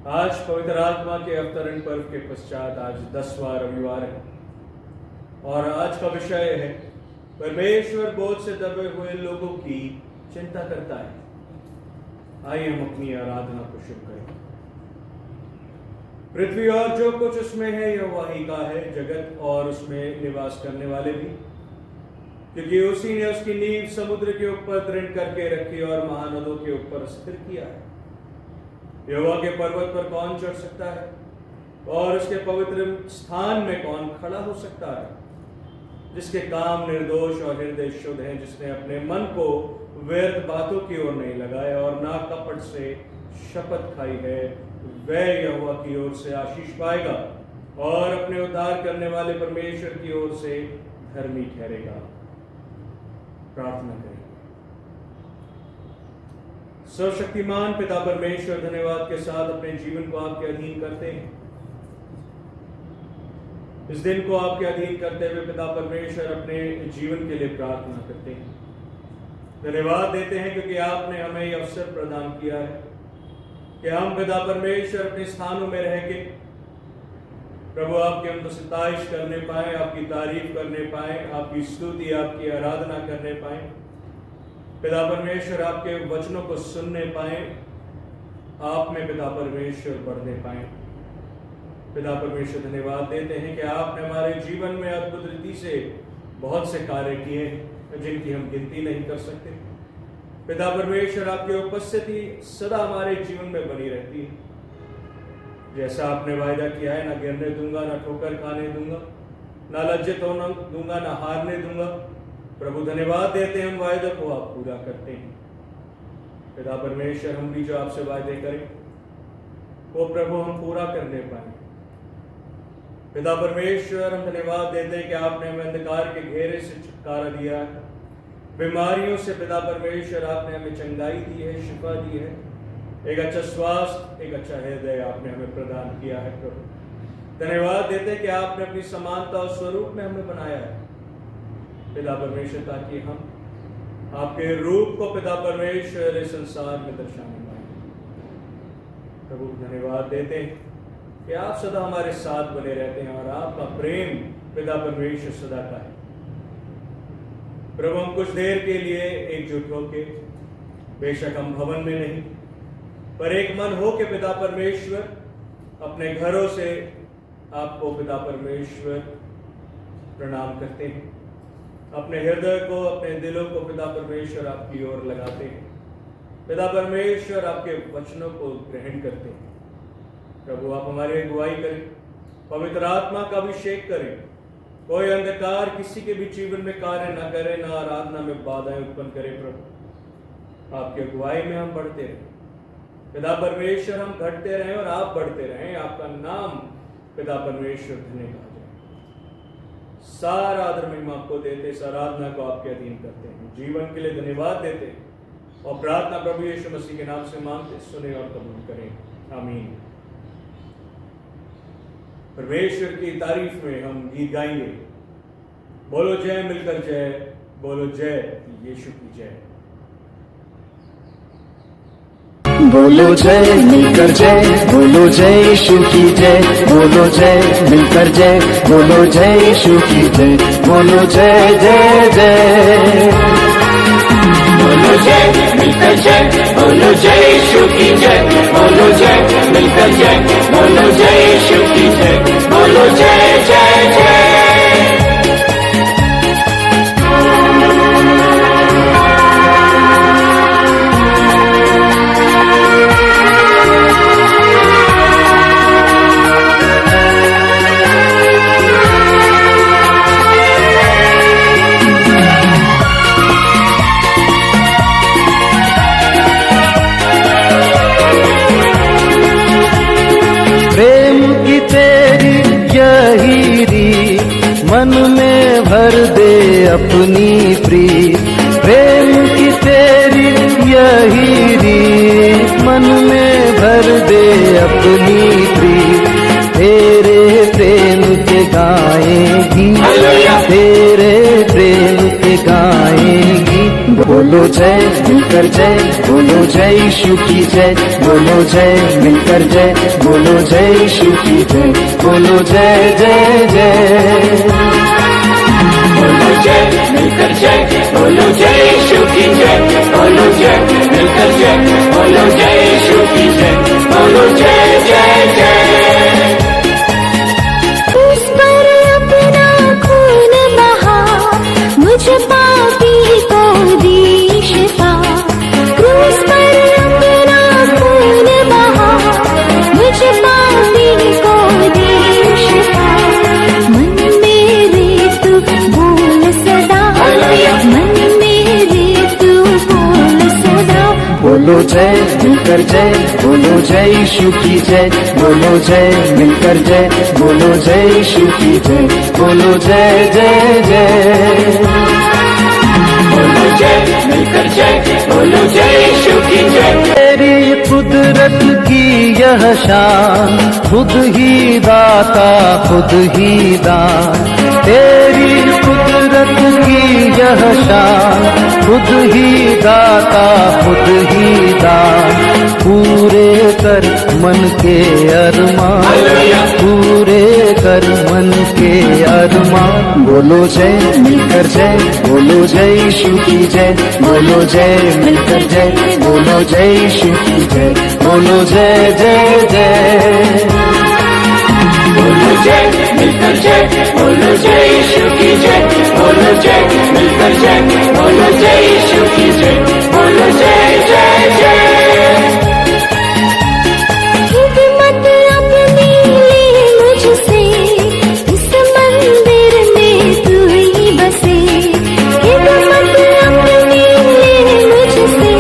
आज पवित्र आत्मा के अवतरण पर्व के पश्चात आज 10वां रविवार है और आज का विषय है परमेश्वर बोझ से दबे हुए लोगों की चिंता करता है। आइए हम अपनी आराधना को शुरू करें। पृथ्वी और जो कुछ उसमें है यहोवा ही का है, जगत और उसमें निवास करने वाले भी, क्योंकि उसी ने उसकी नींव समुद्र के ऊपर दृढ़ करके रखी और महानदों के ऊपर स्थिर किया है। यहोवा के पर्वत पर कौन चढ़ सकता है और उसके पवित्र स्थान में कौन खड़ा हो सकता है? जिसके काम निर्दोष और हृदय शुद्ध है, जिसने अपने मन को व्यर्थ बातों की ओर नहीं लगाया और ना कपट से शपथ खाई है, वह यहोवा की ओर से आशीष पाएगा और अपने उद्धार करने वाले परमेश्वर की ओर से धर्मी ठहरेगा। प्रार्थना करें। सर्वशक्तिमान पिता परमेश्वर, धन्यवाद के साथ अपने जीवन को आपके अधीन करते हैं। इस दिन को आपके अधीन करते हुए पिता परमेश्वर अपने जीवन के लिए प्रार्थना करते हैं। धन्यवाद देते हैं क्योंकि आपने हमें यह अवसर प्रदान किया है कि हम पिता परमेश्वर अपने स्थानों में रह के प्रभु आपके हम सिताइश करने पाए, आपकी तारीफ करने पाए, आपकी स्तुति, आपकी आराधना करने पाए। पिता परमेश्वर आपके वचनों को सुनने पाए, आप में पिता परमेश्वर बढ़ने पाए। पिता परमेश्वर धन्यवाद देते हैं कि आपने हमारे जीवन में अद्भुत रीति से बहुत से कार्य किए जिनकी हम गिनती नहीं कर सकते। पिता परमेश्वर आपकी उपस्थिति सदा हमारे जीवन में बनी रहती है। जैसा आपने वायदा किया है, ना गिरने दूंगा, ना ठोकर खाने दूंगा, ना लज्जित होने दूंगा, ना हारने दूंगा। प्रभु धन्यवाद देते हैं, हम वायदे को आप पूरा करते हैं। पिता परमेश्वर हम भी जो आपसे वायदे करें वो प्रभु हम पूरा करने पाए। पिता परमेश्वर हम धन्यवाद देते हैं कि आपने हमें अंधकार के घेरे से छुटकारा दिया है। बीमारियों से पिता परमेश्वर आपने हमें चंगाई दी है, शिफा दी है। एक अच्छा स्वास्थ्य, एक अच्छा हृदय आपने हमें प्रदान किया है। प्रभु धन्यवाद देते हैं कि आपने अपनी समानता और स्वरूप में हमें बनाया है पिता परमेश्वर, ताकि हम आपके रूप को पिता परमेश्वर इस संसार में दर्शाने पाए। प्रभु धन्यवाद देते हैं कि आप सदा हमारे साथ बने रहते हैं और आपका प्रेम पिता परमेश्वर सदा का है। प्रभु हम कुछ देर के लिए एकजुट होके, बेशक हम भवन में नहीं पर एक मन हो के पिता परमेश्वर अपने घरों से आपको पिता परमेश्वर प्रणाम करते हैं। अपने हृदय को, अपने दिलों को पिता परमेश्वर आपकी ओर लगाते हैं। पिता परमेश्वर आपके वचनों को ग्रहण करते हैं। प्रभु आप हमारी अगुवाई करें, पवित्र आत्मा का अभिषेक करें। कोई अंधकार किसी के भी जीवन में कार्य न करे, ना आराधना में बाधाएं उत्पन्न करे। प्रभु आपकी अगुवाई में हम बढ़ते रहें। पिता परमेश्वर हम घटते रहें और आप बढ़ते रहें। आपका नाम पिता परमेश्वर धन्यवाद। सारा आदर महिमा आपको देते, इस आराधना को आपके अधीन करते हैं। जीवन के लिए धन्यवाद देते हैं और प्रार्थना प्रभु यीशु मसीह के नाम से मांगते, सुने और कबूल करें। आमीन। परमेश्वर की तारीफ में हम गीत गाएंगे। बोलो जय मिलकर जय, बोलो जय यीशु की जय। बोलो जय मिलकर जय, बोलो जय यीशु की जय, बोलो जय मिलकर जय, बोलो जय यीशु की जय, बोलो जय जय जय। बोलो जय मिलकर जय, बोलो जय यीशु की जय, बोलो जय मिलकर जय, बोलो जय यीशु की जय, बोलो जय जय जय। मन में भर दे अपनी प्रीत, प्रेम की तेरी यही रीत, मन में भर दे अपनी प्रीत। तेरे प्रेम के गाएगी, तेरे प्रेम के गाएगी। बोलो जय मिलकर जय, बोलो जय यीशु की जय, बोलो जय मिलकर जय, बोलो जय यीशु की जय, बोलो जय जय जय। बोलो जय मिलकर जय, बोलो जय यीशु की जय, बोलो जय मिलकर जय, बोलो जय यीशु की जय, बोलो जय जय जय। उस पर अपना खून बहा, मुझ पापी को दी शिफा। क्रूस पर अपना खून बहा, मुझ पापी को दी शिफा। मन मेरे तू बोल सदा, मन मेरे तू बोल सदा। बोलो जय मिलकर जय, बोलो जय यीशु की जय, बोलो जय मिलकर जय, बोलो जय यीशु की जय, बोलो जय जय जय। बोलो जय मिलकर जय, बोलो जय यीशु की जय। तेरी कुदरत की यह शान, खुद ही दाता खुद ही दान। तेरी कुदरत की यह शान, खुद ही दाता खुद ही दान। पूरे कर मन के अरमान, पूरे कर मन के अरमान। बोलो जय मिलकर जय, बोलो जय यीशु की जय, बोलो जय मिलकर जय, बोलो जय यीशु की जय, बोलो जय जय जय। बोलो जय मिलकर जय, बोलो जय यीशु की जय, बोलो जय मिलकर जय, बोलो जय यीशु की जय, बोलो जय जय जय। हिम्मत अपनी ले मुझसे, इस मंदिर में तू ही बसे। हिम्मत अपनी ले मुझसे,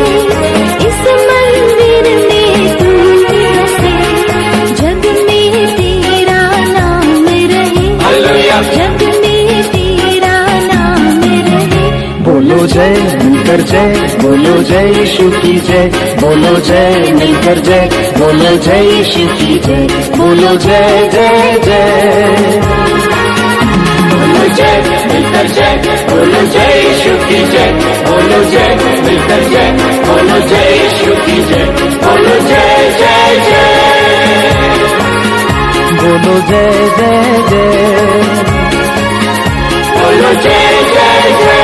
इस मंदिर में तू ही बसे। जग में तेरा नाम रहे, जग में तेरा नाम रहे। बोलो जय मिलकर जय, बोलो जय यीशु की जय, बोलो जय मिलकर जय, बोलो जय यीशु की जय, बोलो जय जय जय। बोलो जय मिलकर जय, बोलो जय यीशु की जय, बोलो जय मिलकर जय, बोलो जय यीशु की जय, बोलो जय जय जय। बोलो जय जय जय। बोलो जय जय जय।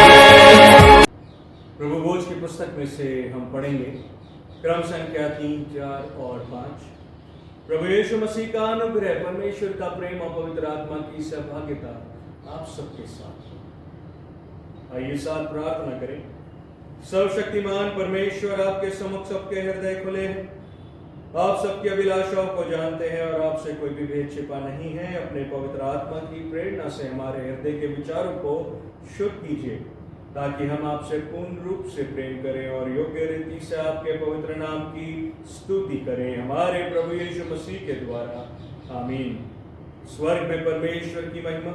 प्रभु भोज की पुस्तक में से हम पढ़ेंगे क्रम संख्या 3, 4 और 5। प्रभु यीशु मसीह का अनुग्रह, परमेश्वर का प्रेम और पवित्र आत्मा की सहभागिता आप सबके साथ हो। आइए साथ प्रार्थना करें। सर्वशक्तिमान परमेश्वर, आपके सम्मुख सबके हृदय खुले हैं, आप सबकी अभिलाषाओं को जानते हैं और आपसे कोई भी भेद छिपा नहीं है। अपने पवित्र आत्मा की प्रेरणा से हमारे हृदय के विचारों को शुद्ध कीजिए, ताकि हम आपसे पूर्ण रूप से प्रेम करें और योग्य रीति से आपके पवित्र नाम की स्तुति करें, हमारे प्रभु यीशु मसीह के द्वारा, आमीन। स्वर्ग में परमेश्वर की महिमा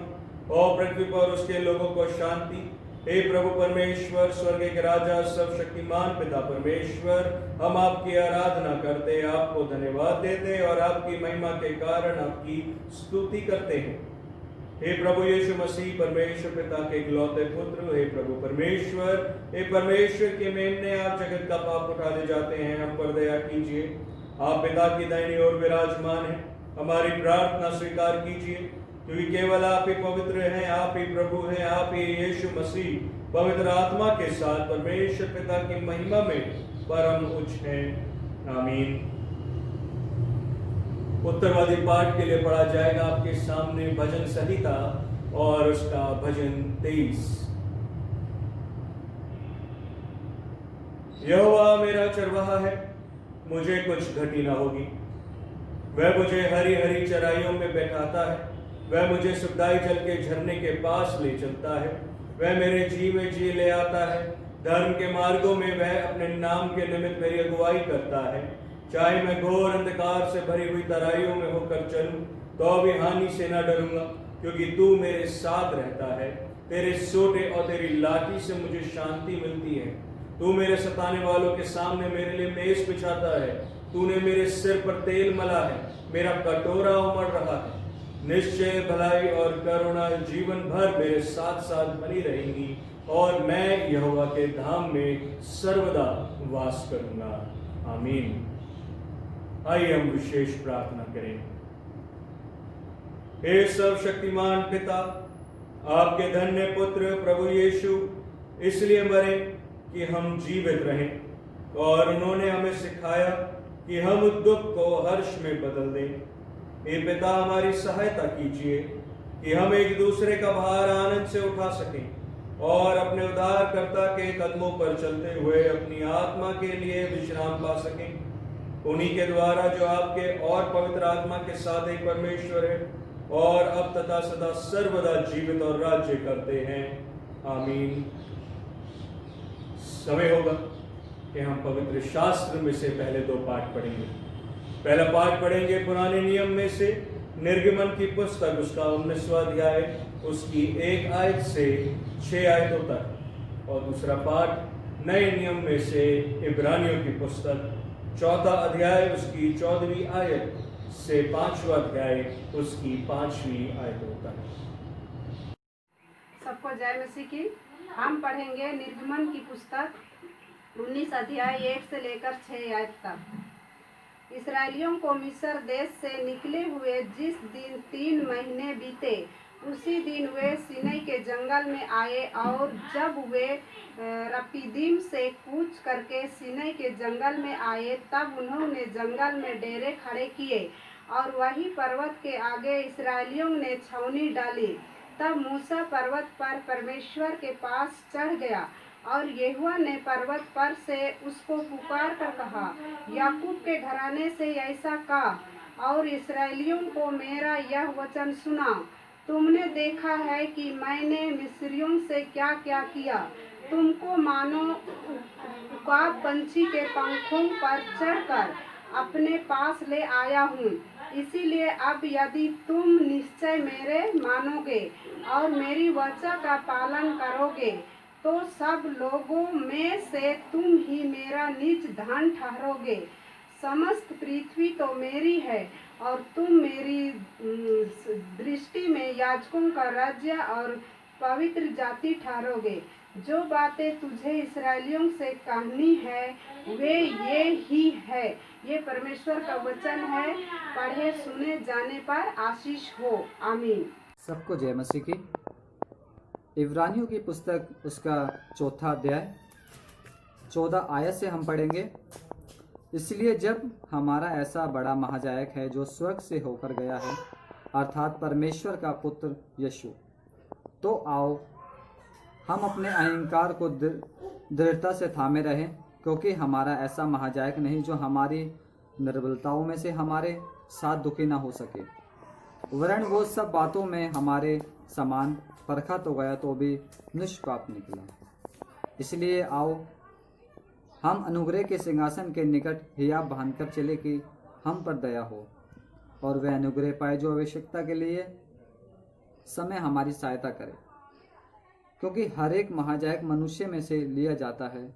और पृथ्वी पर उसके लोगों को शांति। हे प्रभु परमेश्वर, स्वर्ग के राजा, सर्वशक्तिमान पिता परमेश्वर, हम आपकी आराधना करते, आपको धन्यवाद देते और आपकी महिमा के कारण आपकी स्तुति करते हैं। हे प्रभु यीशु मसीह, परमेश्वर पिता के इकलौते पुत्र, हे प्रभु परमेश्वर, हे परमेश्वर के मेमने, आप जगत का पाप उठा ले जाते हैं, हम पर दया कीजिए। आप पिता की दाहिनी ओर विराजमान हैं, हमारी प्रार्थना स्वीकार कीजिए, क्योंकि केवल आप ही पवित्र हैं, आप ही प्रभु हैं, आप ही यीशु मसीह पवित्र आत्मा के साथ परमेश्वर पिता की महिमा में परम उच्च हैं, आमीन। उत्तरवादी पाठ के लिए पढ़ा जाएगा आपके सामने भजन संहिता और उसका भजन 23। यहोवा मेरा चरवाहा है, मुझे कुछ घटी ना होगी। वह मुझे हरी हरी चराइयों में बैठाता है, वह मुझे सुखदाई जल के झरने के पास ले चलता है। वह मेरे जी में जी ले आता है, धर्म के मार्गों में वह अपने नाम के निमित्त मेरी अगुवाई करता है। चाहे मैं घोर अंधकार से भरी हुई तराइयों में होकर चलूं, तो भी हानि से न डरूंगा, क्योंकि तू मेरे साथ रहता है। तेरे सोटे और तेरी लाठी से मुझे शांति मिलती है। तू मेरे सताने वालों के सामने मेरे लिए मेज बिछाता है। तूने मेरे सिर पर तेल मला है, मेरा कटोरा उमड़ रहा है। निश्चय भलाई और करुणा जीवन भर मेरे साथ साथ बनी रहेंगी और मैं यहोवा के धाम में सर्वदा वास करूंगा। आमीन। आइए हम विशेष प्रार्थना करें। हे सर्वशक्तिमान पिता, आपके धन्य पुत्र प्रभु यीशु इसलिए मरे कि हम जीवित रहें, और उन्होंने हमें सिखाया कि हम दुख को हर्ष में बदल दें। हे पिता, हमारी सहायता कीजिए कि हम एक दूसरे का भार आनंद से उठा सकें और अपने उद्धारकर्ता के कदमों पर चलते हुए अपनी आत्मा के लिए विश्राम पा सकें। उन्हीं के द्वारा जो आपके और पवित्र आत्मा के साथ एक परमेश्वर है और अब तथा सदा सर्वदा जीवित और राज्य करते हैं। आमीन। समय होगा कि हम पवित्र शास्त्र में से पहले 2 पाठ पढ़ेंगे। पहला पाठ पढ़ेंगे पुराने नियम में से निर्गमन की पुस्तक, उसका 19वां अध्याय, उसकी 1 आयत से 6 आयतों तक, और दूसरा पाठ नए नियम में से इब्रानियों की पुस्तक 4वां अध्याय, उसकी 14वीं आयत से 5वां अध्याय, उसकी 5वीं आयतों तक। सबको जय मसीह की। हम पढ़ेंगे निर्गमन की पुस्तक 19 अध्याय 1 से लेकर 6 आयत तक। इस्राएलियों को मिस्र देश से निकले हुए जिस दिन 3 महीने बीते, उसी दिन वे सीनै के जंगल में आए, और जब वे रपीदीम से कूच करके सीनै के जंगल में आए, तब उन्होंने जंगल में डेरे खड़े किए, और वही पर्वत के आगे इस्राएलियों ने छावनी डाली। तब मूसा पर्वत पर परमेश्वर के पास चढ़ गया, और यहोवा ने पर्वत पर से उसको पुकार कर कहा, याकूब के घराने से ऐसा कहा और इस्राएलियों को मेरा यह वचन सुना। तुमने देखा है कि मैंने मिस्रियों से क्या क्या किया। तुमको मानो उकाब पंछी के पंखों पर चढ़कर अपने पास ले आया हूँ। इसीलिए अब यदि तुम निश्चय मेरे मानोगे और मेरी वाचा का पालन करोगे, तो सब लोगों में से तुम ही मेरा निज धन ठहरोगे। समस्त पृथ्वी तो मेरी है, और तुम मेरी दृष्टि में याजकों का राज्य और पवित्र जाति ठहरोगे। जो बातें तुझे इस्राएलियों से कहनी है वे ये ही है। ये परमेश्वर का वचन है। पढ़े सुने जाने पर आशीष हो। आमीन। सबको जय मसीह की। इब्रानियों की पुस्तक उसका 4वां अध्याय 14 आयत से हम पढ़ेंगे। इसलिए जब हमारा ऐसा बड़ा महाजायक है जो स्वर्ग से होकर गया है, अर्थात परमेश्वर का पुत्र यीशु, तो आओ हम अपने अहंकार को दृढ़ता से थामे रहें, क्योंकि हमारा ऐसा महाजायक नहीं जो हमारी निर्बलताओं में से हमारे साथ दुखी ना हो सके, वरन वो सब बातों में हमारे समान परखा तो गया तो भी निष्पाप निकला। इसलिए आओ हम अनुग्रह के सिंहासन के निकट हियाब बांधकर चले कि हम पर दया हो, और वह अनुग्रह पाए जो आवश्यकता के लिए समय हमारी सहायता करे। क्योंकि हर एक महाजायक मनुष्य में से लिया जाता है,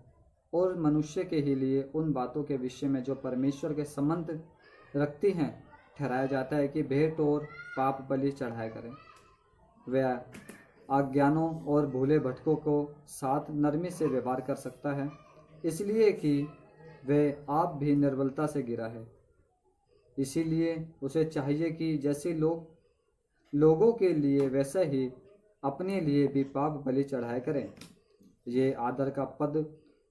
और मनुष्य के ही लिए उन बातों के विषय में जो परमेश्वर के संबंध रखती हैं ठहराया जाता है कि भेंट और पाप बलि चढ़ाया करें। वह अज्ञानों और भूले भटकों को साथ नरमी से व्यवहार कर सकता है, इसलिए कि वह आप भी निर्बलता से गिरा है। इसीलिए उसे चाहिए कि जैसे लोगों के लिए वैसा ही अपने लिए भी पाप बलि चढ़ाया करें। ये आदर का पद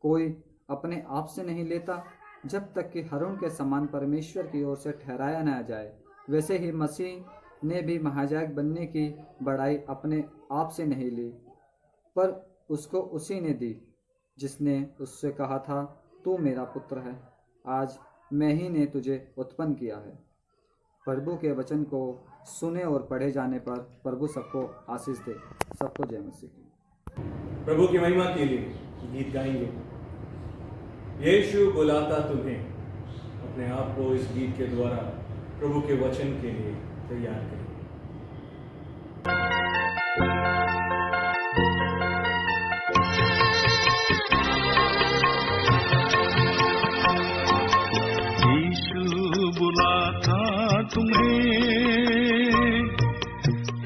कोई अपने आप से नहीं लेता, जब तक कि हारून के समान परमेश्वर की ओर से ठहराया न जाए। वैसे ही मसीह ने भी महाजायक बनने की बड़ाई अपने आप से नहीं ली, पर उसको उसी ने दी जिसने उससे कहा था, तू मेरा पुत्र है, आज मैं ही ने तुझे उत्पन्न किया है। प्रभु के वचन को सुने और पढ़े जाने पर प्रभु सबको आशीष दे। सबको जय मसीह। प्रभु की महिमा के लिए गीत गाएंगे। यीशु बुलाता तुम्हें। अपने आप को इस गीत के द्वारा प्रभु के वचन के लिए तैयार करें। यीशु बुलाता तुम्हें,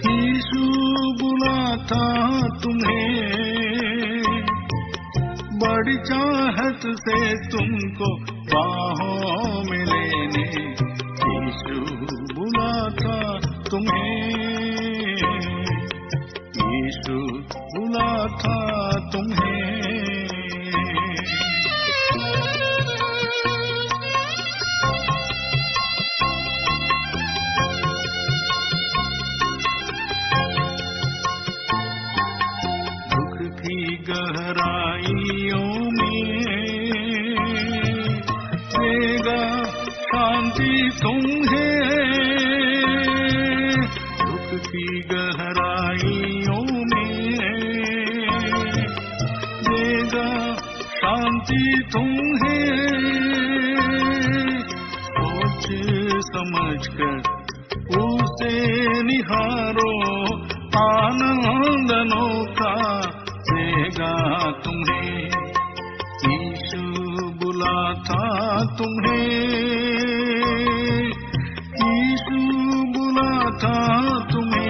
यीशु बुलाता तुम्हें, चाहत से तुमको बाहों में लेने यीशु बुलाता तुम्हें, यीशु बुलाता तुम्हें। गहराइयों में देगा शांति तुम्हें, दुख की गहराइयों में देगा शांति तुम्हें। सोच समझ कर उसे निहारो, आनंद अनोखा देगा तुम्हें, यीशु बुलाता तुम्हें, यीशु बुलाता तुम्हें।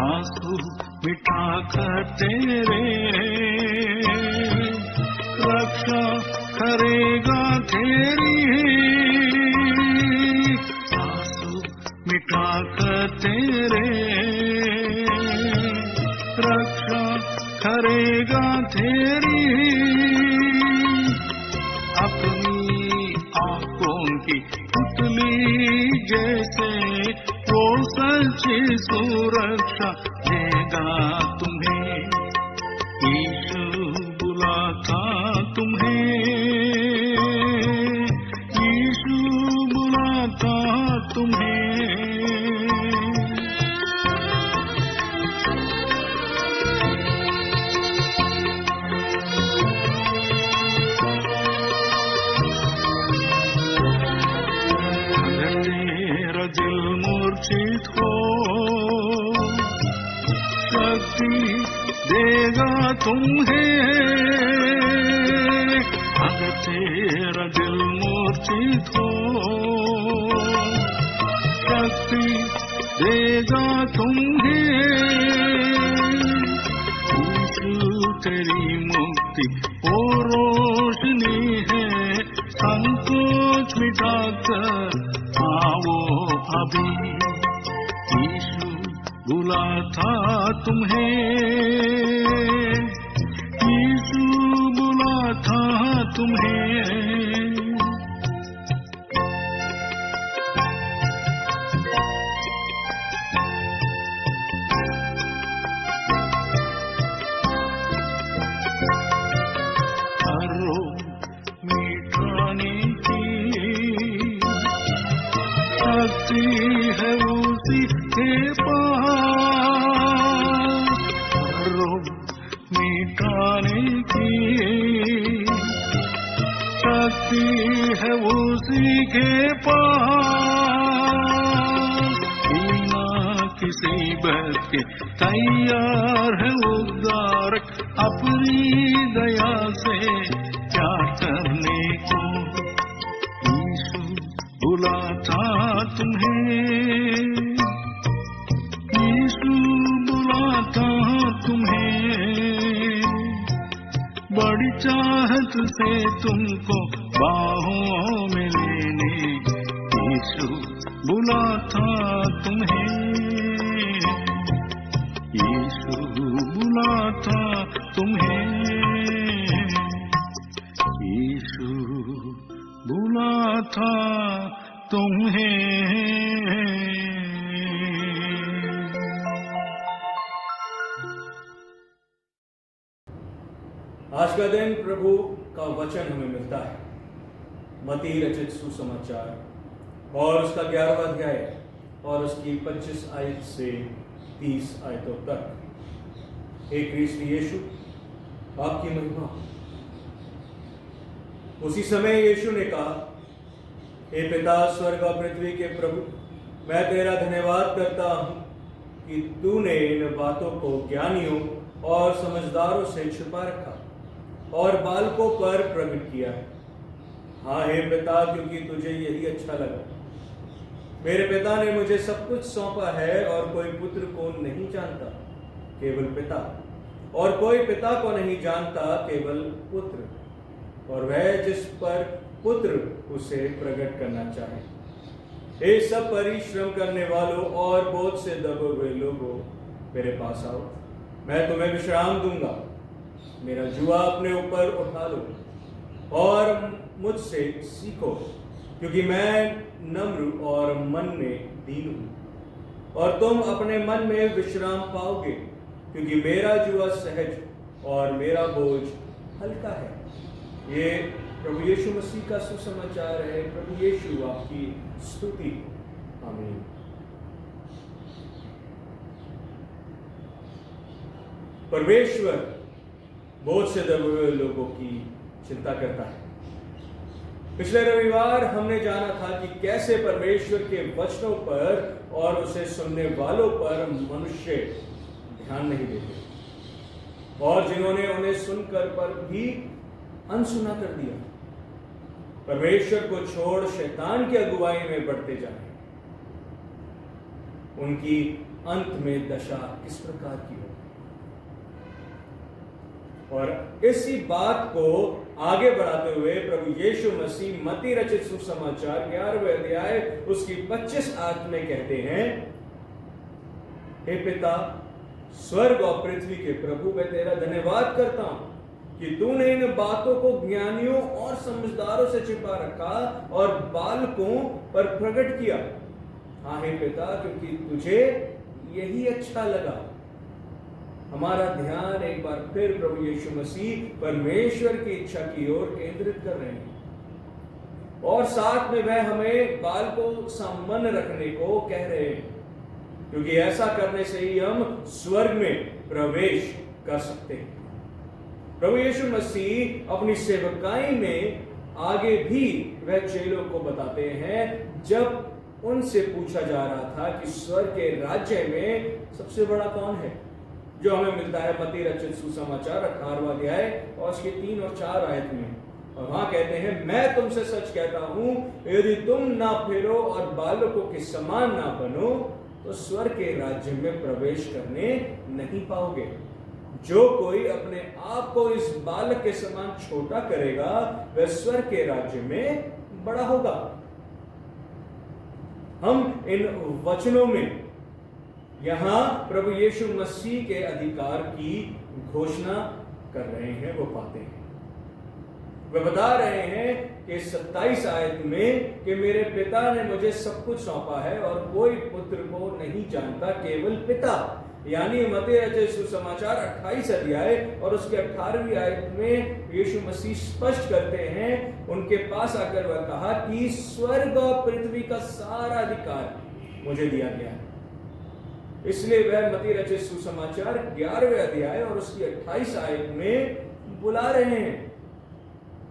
आंसू मिठा कर तेरे रक्षा करेगा तेरी, आंसू मिटा कर तेरे रक्षा करेगा तेरी। अपनी आंखों की पुतली जैसे वो सच्ची सुरक्षा देगा तुम्हें, यीशु बुलाता तुम्हें, यीशु बुलाता तुम्हें। अगर तेरा दिल मूर्छित हो, शक्ति देगा तुम्हें। अगर तेरा दिल मूर्छित हो, शक्ति देगा तुम्हें। यीशु तेरी मुक्ति और रोशनी है, संकोच मिटाकर आओ अभी, यीशु बुलाता तुम्हें, यीशु बुलाता तुम्हें। हरो मिटाने की शक्ति है उसी के पास, हरो मिटाने की शक्ति है उसी के पास। बिना किसी बल के तैयार है उद्धारक, अपनी दया से प्यार करने को। यीशु बुलाता तुम्हें, यीशु बुलाता तुम्हें। बड़ी चाहत से तुमको बाहों में लेने यीशु बुलाता तुम्हें, यीशु बुलाता तुम्हें, यीशु बुलाता तुम्हें। आज का दिन प्रभु का वचन हमें मिलता है, मत्ती रचित सुसमाचार और उसका 11वां अध्याय और उसकी 25 आयत से 30 आयतों तक। हे क्रिस्त यीशु, आपकी महिमा। उसी समय यीशु ने कहा, हे पिता स्वर्ग और पृथ्वी के प्रभु, मैं तेरा धन्यवाद करता हूं कि तूने इन बातों को ज्ञानियों और समझदारों से छुपा रखा और बालकों पर प्रकट किया है। हाँ हे पिता, क्योंकि तुझे यही अच्छा लगा। मेरे पिता ने मुझे सब कुछ सौंपा है और कोई पुत्र को नहीं जानता, केवल पिता, और कोई पिता को नहीं जानता, केवल पुत्र, और वह जिस पर पुत्र उसे प्रकट करना चाहे। हे सब परिश्रम करने वालों और बोझ से दबे हुए लोगों, मेरे पास आओ, मैं तुम्हें विश्राम दूंगा। मेरा जुआ अपने ऊपर उठा लो और मुझसे सीखो, क्योंकि मैं नम्र और मन में दीन हूं, और तुम अपने मन में विश्राम पाओगे, क्योंकि मेरा जुआ सहज और मेरा बोझ हल्का है। ये प्रभु यीशु मसीह का सुसमाचार है। प्रभु यीशु आपकी स्तुति। आमीन। परमेश्वर बोझ से दबे हुए लोगों की चिंता करता है। पिछले रविवार हमने जाना था कि कैसे परमेश्वर के वचनों पर और उसे सुनने वालों पर मनुष्य ध्यान नहीं देते, और जिन्होंने उन्हें सुनकर पर भी अनसुना कर दिया, परमेश्वर को छोड़ शैतान की अगुवाई में बढ़ते जाए, उनकी अंत में दशा किस प्रकार की हो। और इसी बात को आगे बढ़ाते हुए प्रभु यीशु मसीह मत्ती रचित सुसमाचार 11वें अध्याय उसकी 25 आयत में कहते हैं, हे पिता, स्वर्ग और पृथ्वी के प्रभु, मैं तेरा धन्यवाद करता हूं कि तूने इन बातों को ज्ञानियों और समझदारों से छिपा रखा और बालकों पर प्रकट किया। हाँ हे पिता, क्योंकि तुझे यही अच्छा लगा। हमारा ध्यान एक बार फिर प्रभु यीशु मसीह परमेश्वर की इच्छा की ओर केंद्रित कर रहे हैं, और साथ में वह हमें बालकों सा मन रखने को कह रहे हैं, क्योंकि ऐसा करने से ही हम स्वर्ग में प्रवेश कर सकते हैं। प्रभु यीशु मसीह अपनी सेवकाई में आगे भी वह चेलों को बताते हैं, जब उनसे पूछा जा रहा था कि स्वर्ग के राज्य में सबसे बड़ा कौन है, जो हमें मिलता है मत्ती रचित सुसमाचार 18वां अध्याय और उसके 3 और 4 आयत में। और वहां कहते हैं, मैं तुमसे सच कहता हूं, यदि तुम ना फिरो और बालकों के समान ना बनो तो स्वर्ग के राज्य में प्रवेश करने नहीं पाओगे। जो कोई अपने आप को इस बालक के समान छोटा करेगा, वह स्वर्ग के राज्य में बड़ा होगा। हम इन वचनों में यहां प्रभु यीशु मसीह के अधिकार की घोषणा कर रहे हैं, वो पाते हैं। वे बता रहे हैं कि 27 आयत में कि मेरे पिता ने मुझे सब कुछ सौंपा है और कोई पुत्र को नहीं जानता, केवल पिता। यानी मत्ती रचित सुसमाचार 28 अध्याय और उसके 18वीं आयत में यीशु मसीह स्पष्ट करते हैं, उनके पास आकर वह कहा कि स्वर्ग और पृथ्वी का सारा अधिकार मुझे दिया गया है। इसलिए वह मत्ती रचित सुसमाचार 11वें अध्याय और उसकी 28 आयत में बुला रहे हैं,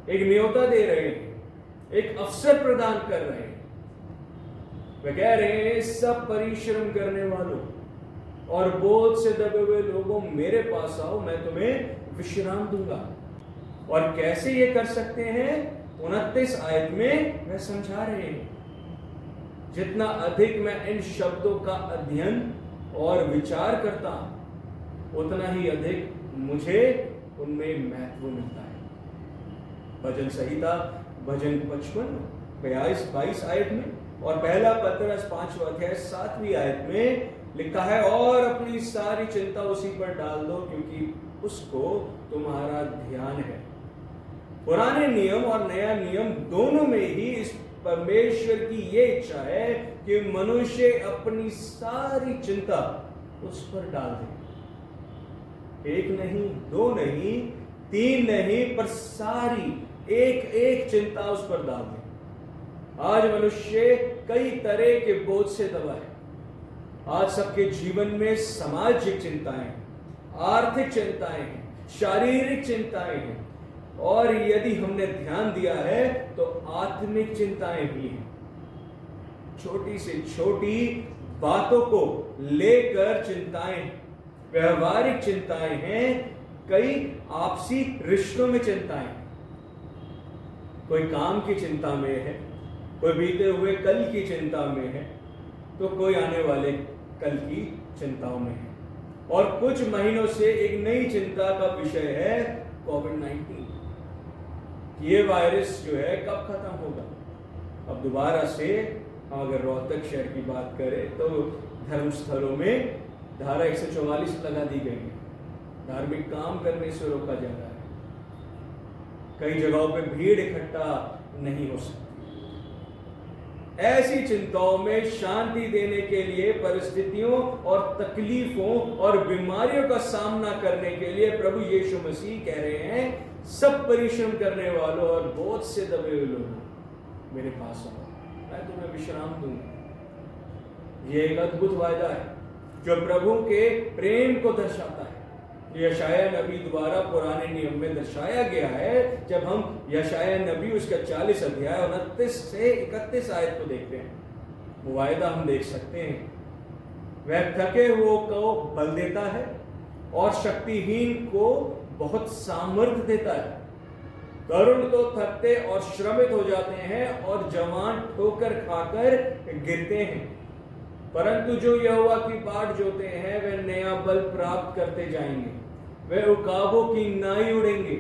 एक न्योता दे रहे हैं, एक अवसर प्रदान कर रहे हैं। वे कह रहे हैं, सब परिश्रम करने वालों और बोझ से दबे हुए लोगों, मेरे पास आओ, मैं तुम्हें विश्राम दूंगा। और कैसे ये कर सकते हैं? 29 आयत में वह समझा रहे हैं, जितना अधिक मैं इन शब्दों का अध्ययन और विचार करता हूं, उतना ही अधिक मुझे उनमें महत्व मिलता है। भजन संहिता भजन 55 22 आयत में और पहला पत्रस 5वां अध्याय 7वीं आयत में लिखा है, और अपनी सारी चिंता उसी पर डाल दो, क्योंकि उसको तुम्हारा ध्यान है। पुराने नियम और नया नियम दोनों में ही इस परमेश्वर की ये इच्छा है कि मनुष्य अपनी सारी चिंता उस पर डाल दे। एक नहीं, दो नहीं, तीन नहीं, पर सारी एक एक चिंता उस पर डाल दे। आज मनुष्य कई तरह के बोझ से दबा है। आज सबके जीवन में सामाजिक चिंताएं, आर्थिक चिंताएं हैं, शारीरिक चिंताएं हैं, और यदि हमने ध्यान दिया है तो आत्मिक चिंताएं भी हैं। छोटी से छोटी बातों को लेकर चिंताएं, व्यवहारिक चिंताएं हैं, कई आपसी रिश्तों में चिंताएं। कोई काम की चिंता में है, कोई बीते हुए कल की चिंता में है, तो कोई आने वाले कल की चिंताओं में है। और कुछ महीनों से एक नई चिंता का विषय है कोविड-19। ये वायरस जो है कब खत्म होगा। अब दोबारा से हम अगर रोहतक शहर की बात करें तो धर्मस्थलों में धारा 144 लगा दी गई है, धार्मिक काम करने से रोका जा रहा है, कई जगहों पे भीड़ इकट्ठा नहीं हो सकती। ऐसी चिंताओं में शांति देने के लिए, परिस्थितियों और तकलीफों और बीमारियों का सामना करने के लिए प्रभु यीशु मसीह कह रहे हैं, सब परिश्रम करने वालों और बोझ से दबे हुए लोग मेरे पास आओ, मैं तुम्हें विश्राम दूंगा। ये एक अद्भुत वायदा है जो प्रभु के प्रेम को दर्शाता है। यशाया नबी द्वारा पुराने नियम में दर्शाया गया है। जब हम यशाया नबी उसका 40 अध्याय 29 से 31 आयत को देखते हैं, वो वायदा हम देख सकते हैं। वह थके हुओं को बल देता है और शक्तिहीन को बहुत सामर्थ्य देता है। तरुण तो थकते और श्रमित हो जाते हैं और जवान ठोकर खाकर गिरते हैं, परंतु जो यहोवा की बाट जोते हैं वे नया बल प्राप्त करते जाएंगे। वे उकाबों की नाई उड़ेंगे,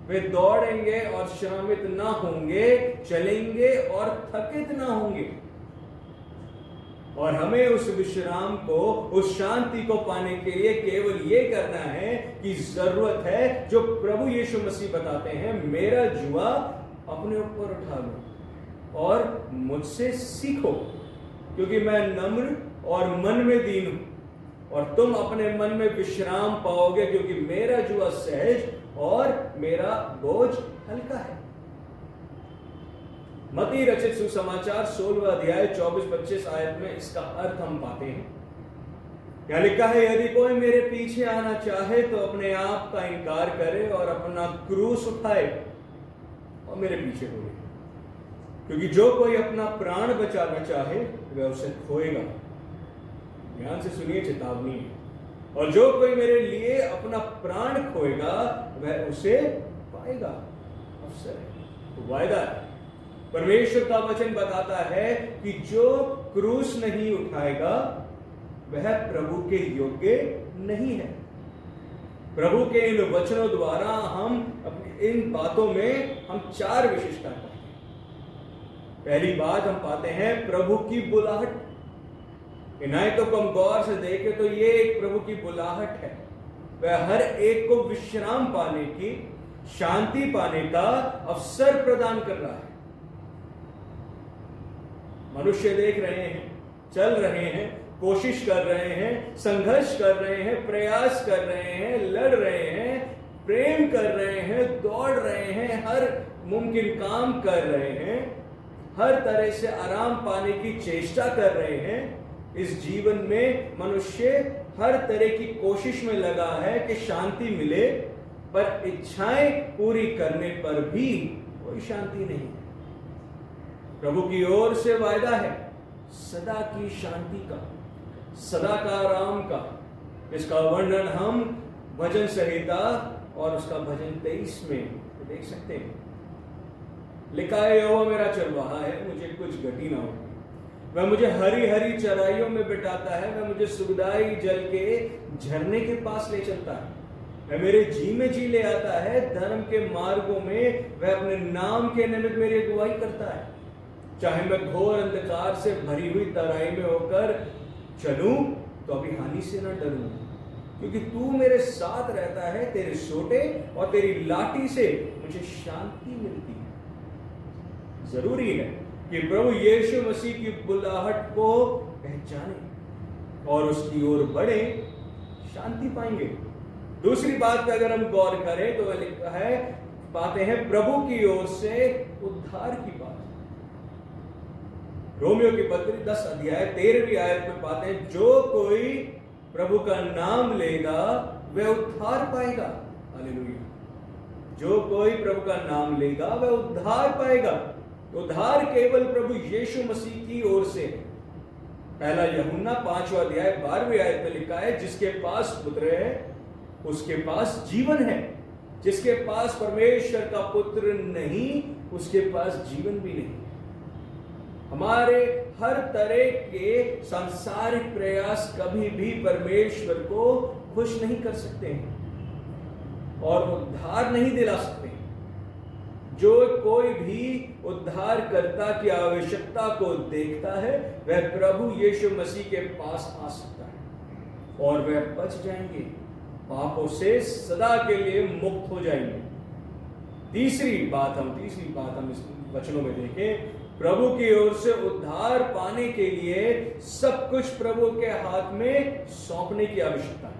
वे दौड़ेंगे और श्रमित ना होंगे, चलेंगे और थकित ना होंगे। और हमें उस विश्राम को, उस शांति को पाने के लिए केवल ये करना है कि जरूरत है जो प्रभु यीशु मसीह बताते हैं, मेरा जुआ अपने ऊपर उठा लो और मुझसे सीखो, क्योंकि मैं नम्र और मन में दीन हूं, और तुम अपने मन में विश्राम पाओगे, क्योंकि मेरा जुआ सहज और मेरा बोझ हल्का है। मत्ती रचित सुसमाचार 16वां अध्याय 24-25 आयत में इसका अर्थ हम पाते हैं। क्या लिखा है, यदि कोई मेरे पीछे आना चाहे तो अपने आप का इनकार करे और अपना क्रूस उठाए और मेरे पीछे हो। क्योंकि जो कोई अपना प्राण बचाना चाहे वह उसे खोएगा। ध्यान से सुनिए, चेतावनी है। और जो कोई मेरे लिए अपना प्राण खोएगा वह उसे पाएगा। अवसर है, तो वायदा है। परमेश्वर का वचन बताता है कि जो क्रूस नहीं उठाएगा वह प्रभु के योग्य नहीं है। प्रभु के इन वचनों द्वारा हम अपनी इन बातों में हम 4 विशेषता पाते हैं। पहली बात हम पाते हैं प्रभु की बुलाहट। इन आयतों को हम गौर से देखें तो ये एक प्रभु की बुलाहट है। वह हर एक को विश्राम पाने की, शांति पाने का अवसर प्रदान कर रहा है। मनुष्य देख रहे हैं, चल रहे हैं, कोशिश कर रहे हैं, संघर्ष कर रहे हैं, प्रयास कर रहे हैं, लड़ रहे हैं, प्रेम कर रहे हैं, दौड़ रहे हैं, हर मुमकिन काम कर रहे हैं, हर तरह से आराम पाने की चेष्टा कर रहे हैं। इस जीवन में मनुष्य हर तरह की कोशिश में लगा है कि शांति मिले, पर इच्छाएं पूरी करने पर भी कोई शांति नहीं है। प्रभु की ओर से वायदा है सदा की शांति का, सदा का आराम का। इसका वर्णन हम भजन संहिता और उसका भजन 23 में देख सकते हैं। लिखा है, यहोवा मेरा चरवाहा है, मुझे कुछ घटी ना हो। वह मुझे हरी हरी चराइयों में बिठाता है, वह मुझे सुखदाई जल के झरने के पास ले चलता है। वह मेरे जी में जी ले आता है, धर्म के मार्गों में वह अपने नाम के निमित्त मेरी अगुवाई करता है। चाहे मैं घोर अंधकार से भरी हुई तराई में होकर चलूं तो अभी हानि से न डरूं, क्योंकि तू मेरे साथ रहता है। तेरे सोटे और तेरी लाठी से मुझे शांति मिलती है। जरूरी है कि प्रभु यीशु मसीह की बुलाहट को पहचाने और उसकी ओर बढ़े, शांति पाएंगे। दूसरी बात पे अगर हम गौर करें तो वह लिखा है, पाते हैं प्रभु की ओर से उद्धार की बात। रोमियो की पत्री 10 अध्याय 13वीं आयत में पाते हैं, जो कोई प्रभु का नाम लेगा वह उद्धार पाएगा। हालेलुया। जो कोई प्रभु का नाम लेगा वह उद्धार पाएगा। उद्धार केवल प्रभु यीशु मसीह की ओर से है। पहला यूहन्ना 5वां अध्याय 12वीं आयत में लिखा है, जिसके पास पुत्र है उसके पास जीवन है, जिसके पास परमेश्वर का पुत्र नहीं उसके पास जीवन भी नहीं। हमारे हर तरह के सांसारिक प्रयास कभी भी परमेश्वर को खुश नहीं कर सकते हैं और उद्धार नहीं दिला सकते हैं। जो कोई भी उद्धारकर्ता की आवश्यकता को देखता है वह प्रभु यीशु मसीह के पास आ सकता है और वह बच जाएंगे, पापों से सदा के लिए मुक्त हो जाएंगे। तीसरी बात हम इस वचनों में देखें, प्रभु की ओर से उद्धार पाने के लिए सब कुछ प्रभु के हाथ में सौंपने की आवश्यकता है।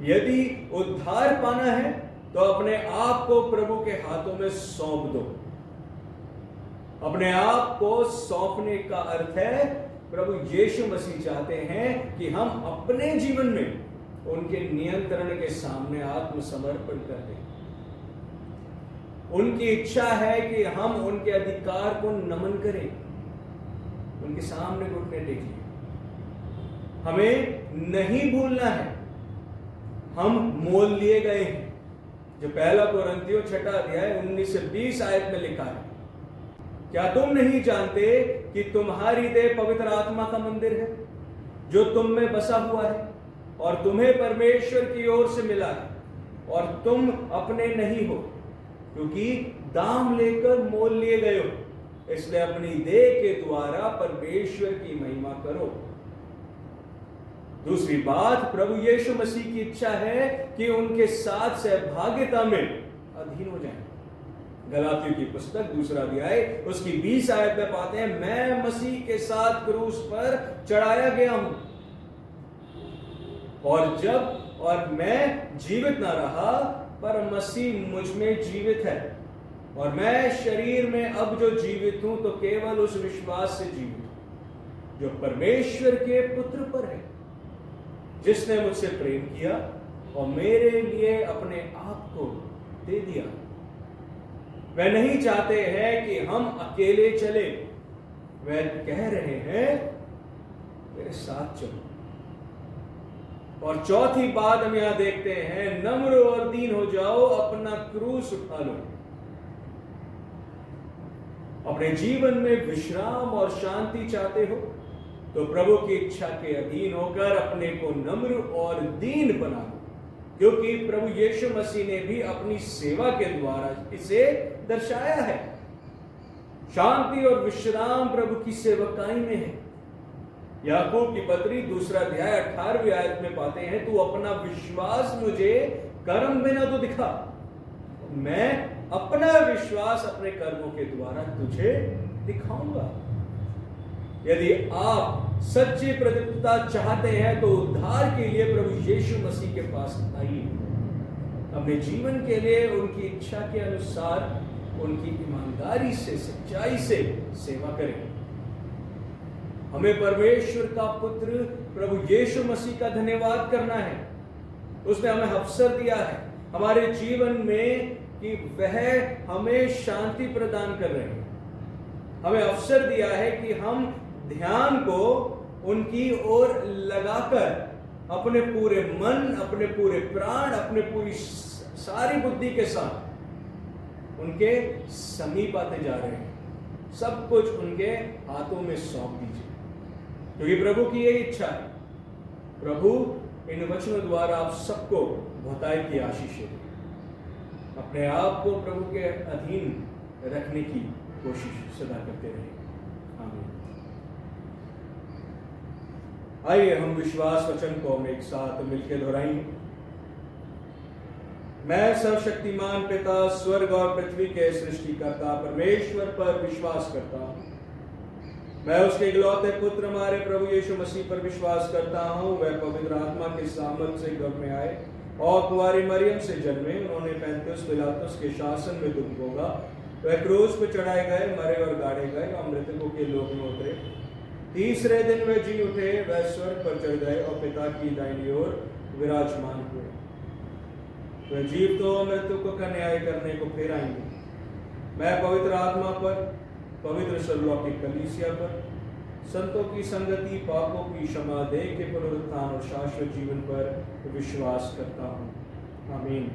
यदि उद्धार पाना है तो अपने आप को प्रभु के हाथों में सौंप दो। अपने आप को सौंपने का अर्थ है प्रभु यीशु मसीह चाहते हैं कि हम अपने जीवन में उनके नियंत्रण के सामने आत्मसमर्पण कर दें। उनकी इच्छा है कि हम उनके अधिकार को नमन करें, उनके सामने घुटने टेकें। हमें नहीं भूलना है हम मोल लिए गए हैं, जो पहला कोरिन्थियों 6 अध्याय 19 से 20 आयत में लिखा है। क्या तुम नहीं जानते कि तुम्हारी देह पवित्र आत्मा का मंदिर है जो तुम में बसा हुआ है और तुम्हें परमेश्वर की ओर से मिला है और तुम अपने नहीं हो, क्योंकि दाम लेकर मोल लिए गए हो। इसलिए अपनी देह के द्वारा परमेश्वर की महिमा करो। दूसरी बात, प्रभु यीशु मसीह की इच्छा है कि उनके साथ सहभागिता में अधीन हो जाएं। गलातियों की पुस्तक 2 अध्याय उसकी 20 आयत में पाते हैं, मैं मसीह के साथ क्रूस पर चढ़ाया गया हूं और मैं जीवित ना रहा पर मसीह मुझ में जीवित है और मैं शरीर में अब जो जीवित हूं तो केवल उस विश्वास से जीवित हूं जो परमेश्वर के पुत्र पर है, जिसने मुझसे प्रेम किया और मेरे लिए अपने आप को दे दिया। वह नहीं चाहते हैं कि हम अकेले चले, वह कह रहे हैं मेरे साथ चलो। और चौथी बात हम यहां देखते हैं, नम्र और दीन हो जाओ, अपना क्रूस उठा लो। अपने जीवन में विश्राम और शांति चाहते हो तो प्रभु की इच्छा के अधीन होकर अपने को नम्र और दीन बना लो, क्योंकि प्रभु यीशु मसीह ने भी अपनी सेवा के द्वारा इसे दर्शाया है। शांति और विश्राम प्रभु की सेवकाई में है। याकूब की पत्री 2 अध्याय 18वीं आयत में पाते हैं, तू अपना विश्वास मुझे कर्म बिना तो दिखा, मैं अपना विश्वास अपने कर्मों के द्वारा तुझे दिखाऊंगा। यदि आप सच्ची प्रतिबद्धता चाहते हैं तो उद्धार के लिए प्रभु यीशु मसीह के पास आइए। अपने जीवन के लिए उनकी इच्छा के अनुसार उनकी ईमानदारी से, सच्चाई से सेवा करें। हमें परमेश्वर का पुत्र प्रभु यीशु मसीह का धन्यवाद करना है। उसने हमें अवसर दिया है हमारे जीवन में कि वह हमें शांति प्रदान कर रहे हैं। हमें अवसर दिया है कि हम ध्यान को उनकी ओर लगाकर अपने पूरे मन, अपने पूरे प्राण, अपने पूरी सारी बुद्धि के साथ उनके समीप आते जा रहे हैं। सब कुछ उनके हाथों में सौंप दीजिए, क्योंकि प्रभु की यही इच्छा है। प्रभु इन वचनों द्वारा आप सबको बहुतायत की आशीष दें। अपने आप को प्रभु के अधीन रखने की कोशिश सदा करते रहें। आमीन। आइए हम विश्वास वचन को हम एक साथ मिलकर दोहराएंगे। मैं सर्वशक्तिमान पिता, स्वर्ग और पृथ्वी के सृष्टिकर्ता परमेश्वर पर विश्वास करता हूँ। मैं उसके इकलौते पुत्र हमारे प्रभु यीशु मसीह पर विश्वास करता हूँ। वह पवित्र आत्मा के सामर्थ से गर्भ में आए और कुंवारी मरियम से जन्मे। उन्होंने 35 पिलातुस के शासन में दुख भोगा। वह क्रूस पर चढ़ाए गए, मरे और गाड़े गए और मृतकों के लोक में उतरे। तीसरे दिन वे जी उठे, वह स्वर्ग पर चढ़ गए और पिता की दाहिनी ओर विराजमान हुए। वह जीवितों और मृतकों का न्याय करने को फिर आएंगे। मैं पवित्र आत्मा पर, पवित्र सर्वलौकिक कलीसिया पर, संतों की संगति, पापों की क्षमा, देह के पुनरुत्थान और शाश्वत जीवन पर विश्वास करता हूँ। आमीन।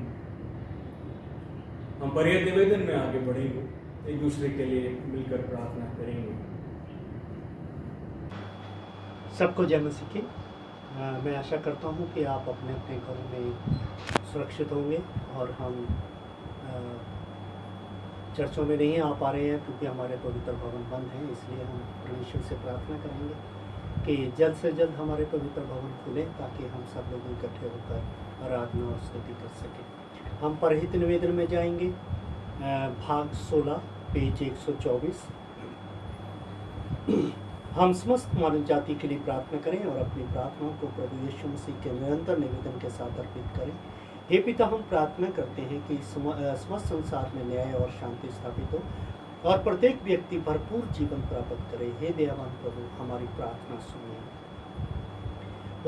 हम परियत निवेदन में आगे बढ़ेंगे। एक दूसरे के लिए मिलकर प्रार्थना करेंगे। सबको जय मसीह की। मैं आशा करता हूँ कि आप अपने अपने घरों में सुरक्षित होंगे और हम चर्चों में नहीं आ पा रहे हैं क्योंकि हमारे पवित्र भवन बंद हैं, इसलिए हम परमेश्वर से प्रार्थना करेंगे कि जल्द से जल्द हमारे पवित्र भवन खुले ताकि हम सब लोग इकट्ठे होकर आराधना और स्तुति कर सकें। हम परहित निवेदन में जाएंगे, भाग 16 पेज 124। हम समस्त मानव जाति के लिए प्रार्थना करें और अपनी प्रार्थनाओं को प्रभु यीशु मसीह के निरंतर निवेदन के साथ अर्पित करें। हे पिता, हम प्रार्थना करते हैं कि समस्त संसार में न्याय और शांति स्थापित हो और प्रत्येक व्यक्ति भरपूर जीवन प्राप्त करे। हे दयावान प्रभु, हमारी प्रार्थना सुनिए।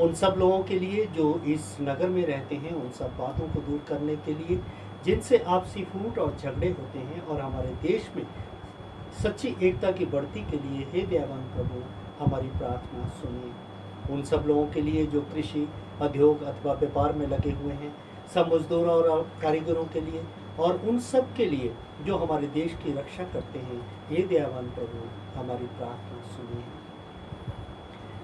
उन सब लोगों के लिए जो इस नगर में रहते हैं, उन सब बातों को दूर करने के लिए जिनसे आपसी फूट और झगड़े होते हैं, और हमारे देश में सच्ची एकता की बढ़ती के लिए हे दयावान प्रभु, हमारी प्रार्थना सुनिए। उन सब लोगों के लिए जो कृषि, उद्योग अथवा व्यापार में लगे हुए हैं, सब मजदूरों और कारीगरों के लिए, और उन सब के लिए जो हमारे देश की रक्षा करते हैं, हे दयावान प्रभु, हमारी प्रार्थना सुनिए।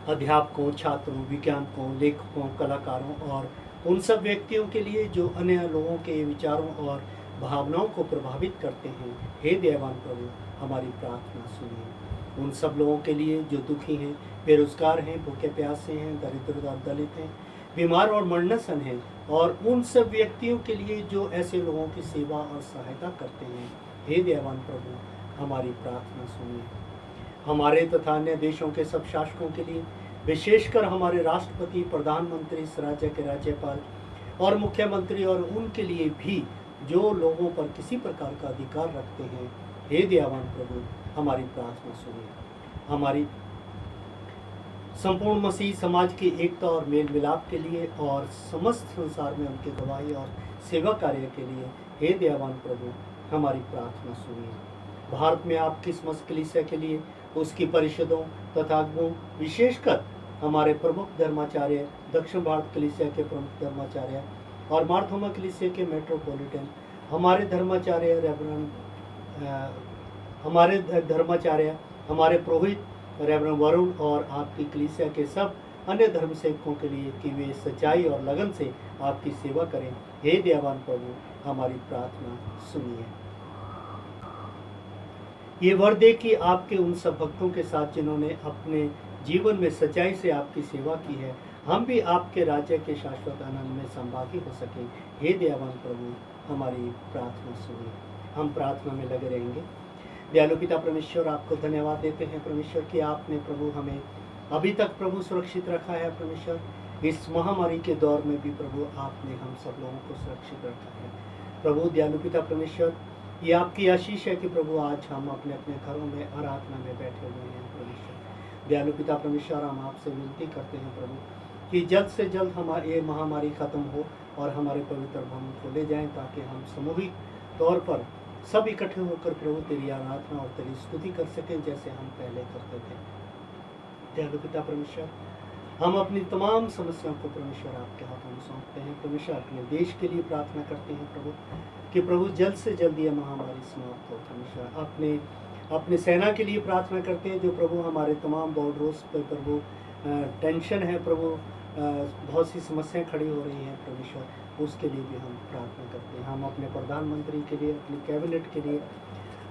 अध्यापकों, छात्रों, विज्ञानकों, लेखकों, कलाकारों और उन सब व्यक्तियों के लिए जो अन्य लोगों के विचारों और भावनाओं को प्रभावित करते हैं, हे दयावान प्रभु, हमारी प्रार्थना सुनिए। उन सब लोगों के लिए जो दुखी हैं, बेरोजगार हैं, भूखे प्यासे हैं, दरिद्र और दलित हैं, बीमार और मरनसन हैं, और उन सब व्यक्तियों के लिए जो ऐसे लोगों की सेवा और सहायता करते हैं, हे दयावान प्रभु, हमारी प्रार्थना सुनिए। हमारे तथा अन्य देशों के सब शासकों के लिए, विशेषकर हमारे राष्ट्रपति, प्रधानमंत्री, इस राज्य के राज्यपाल और मुख्यमंत्री, और उनके लिए भी जो लोगों पर किसी प्रकार का अधिकार रखते हैं, हे दयावान प्रभु, हमारी प्रार्थना सुनिए। हमारी संपूर्ण मसीह समाज की एकता और मेल मिलाप के लिए और समस्त संसार में उनके गवाही और सेवा कार्य के लिए, हे दयावान प्रभु, हमारी प्रार्थना सुनिए। भारत में आपकी समस्त कलीसिया के लिए, उसकी परिषदों तथा अगुओं, विशेषकर हमारे प्रमुख धर्माचार्य, दक्षिण भारत कलीसिया के प्रमुख धर्माचार्य और मार्थोमा कलीसिया के मेट्रोपॉलिटन, हमारे धर्माचार्य हमारे पुरोहित रेवरेंड वरुण, और आपकी कलीसिया के सब अन्य धर्म सेवकों के लिए कि वे सच्चाई और लगन से आपकी सेवा करें, हे दयावान प्रभु, हमारी प्रार्थना सुनिए। ये वर दे कि आपके उन सब भक्तों के साथ जिन्होंने अपने जीवन में सच्चाई से आपकी सेवा की है, हम भी आपके राज्य के शाश्वत आनंद में संभागी हो सकें, हे दयावान प्रभु, हमारी प्रार्थना सुनिए। हम प्रार्थना में लगे रहेंगे। दयालु पिता परमेश्वर, आपको धन्यवाद देते हैं परमेश्वर कि आपने प्रभु हमें अभी तक प्रभु सुरक्षित रखा है। परमेश्वर, इस महामारी के दौर में भी प्रभु आपने हम सब लोगों को सुरक्षित रखा है। प्रभु दयालु पिता परमेश्वर, ये आपकी आशीष है कि प्रभु आज हम अपने अपने घरों में आराधना में बैठे हुए हैं। परमेश्वर दयालु पिता परमेश्वर, हम आपसे विनती करते हैं प्रभु कि जल्द से जल्द हमारी ये महामारी खत्म हो और हमारे पवित्र भवन खोले जाएं, ताकि हम सामूहिक तौर पर सब इकट्ठे होकर प्रभु तेरी आराधना और तेरी स्तुति कर सकें जैसे हम पहले करते थे। दयालु पिता परमेश्वर, हम अपनी तमाम समस्याओं को परमेश्वर आपके हाथों में सौंपते हैं। परमेश्वर, अपने देश के लिए प्रार्थना करते हैं प्रभु कि प्रभु जल्द से जल्द ये महामारी समाप्त हो। परमेश्वर, अपने सेना के लिए प्रार्थना करते हैं जो प्रभु हमारे तमाम बॉर्डर्स पर प्रभु टेंशन है प्रभु, बहुत सी समस्याएं खड़ी हो रही हैं परमेश्वर, उसके लिए भी हम प्रार्थना करते हैं। हम अपने प्रधानमंत्री के लिए, अपनी कैबिनेट के लिए,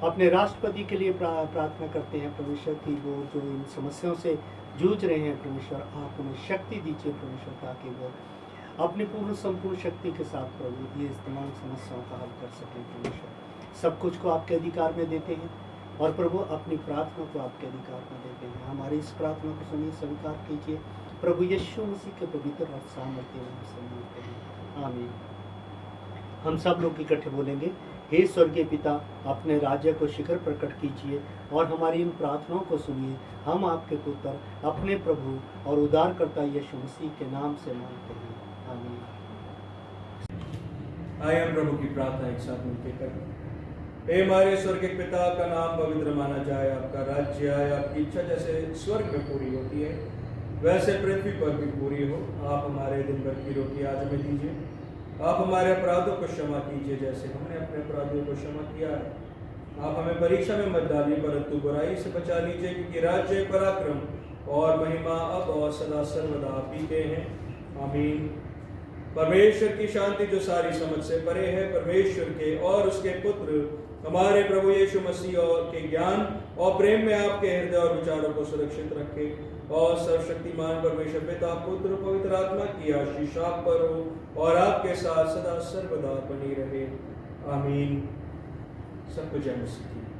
अपने राष्ट्रपति के लिए प्रार्थना करते हैं परमेश्वर की वो जो इन समस्याओं से जूझ रहे हैं परमेश्वर, आप उन्हें शक्ति दीजिए परमेश्वर, ताकि वो अपनी पूर्ण संपूर्ण शक्ति के साथ प्रभु ये तमाम समस्याओं का हल कर सकें। परमेश्वर, सब कुछ को आपके अधिकार में देते हैं और प्रभु अपनी प्रार्थना को आपके अधिकार में देते हैं। हमारी इस प्रार्थना को सुनिए, स्वीकार कीजिए प्रभु यीशु मसीह के पवित्र और सामर्थ्य नाम से मांगते हैं, आमीन। हम सब लोग इकट्ठे बोलेंगे, हे स्वर्गीय पिता, अपने राज्य को शिखर प्रकट कीजिए और हमारी इन प्रार्थनाओं को सुनिए। हम आपके पुत्र, अपने प्रभु और उद्धारकर्ता यीशु मसीह के नाम से मांगते हैं, आमीन। आइए हम प्रभु की प्रार्थना एक साथ मिलकर करें। हे हमारे स्वर्गीय पिता, का नाम पवित्र माना जाए, आपका राज्य आए, आपकी इच्छा जैसे स्वर्ग में पूरी होती है वैसे पृथ्वी पर भी पूरी हो। आप हमारे दिन भर की रोटी आज हमें दीजिए। आप हमारे अपराधों को क्षमा कीजिए जैसे हमने अपने अपराधियों को क्षमा किया है। आप हमें परीक्षा में मत डालिए, परंतु बुराई से बचा लीजिए, क्योंकि राज्य, पराक्रम और महिमा अब और सदा सर्वदा आप ही के हैं। आमीन। परमेश्वर की शांति जो सारी समझ से परे है, परमेश्वर के और उसके पुत्र हमारे प्रभु यीशु मसीह और के ज्ञान और प्रेम में आपके हृदय और विचारों को सुरक्षित रखे, और सर्वशक्तिमान परमेश्वर पिता, पुत्र, पवित्र आत्मा की आशीष आप पर हो और आपके साथ सदा सर्वदा बनी रहे। आमीन। सबको जय मसीह की।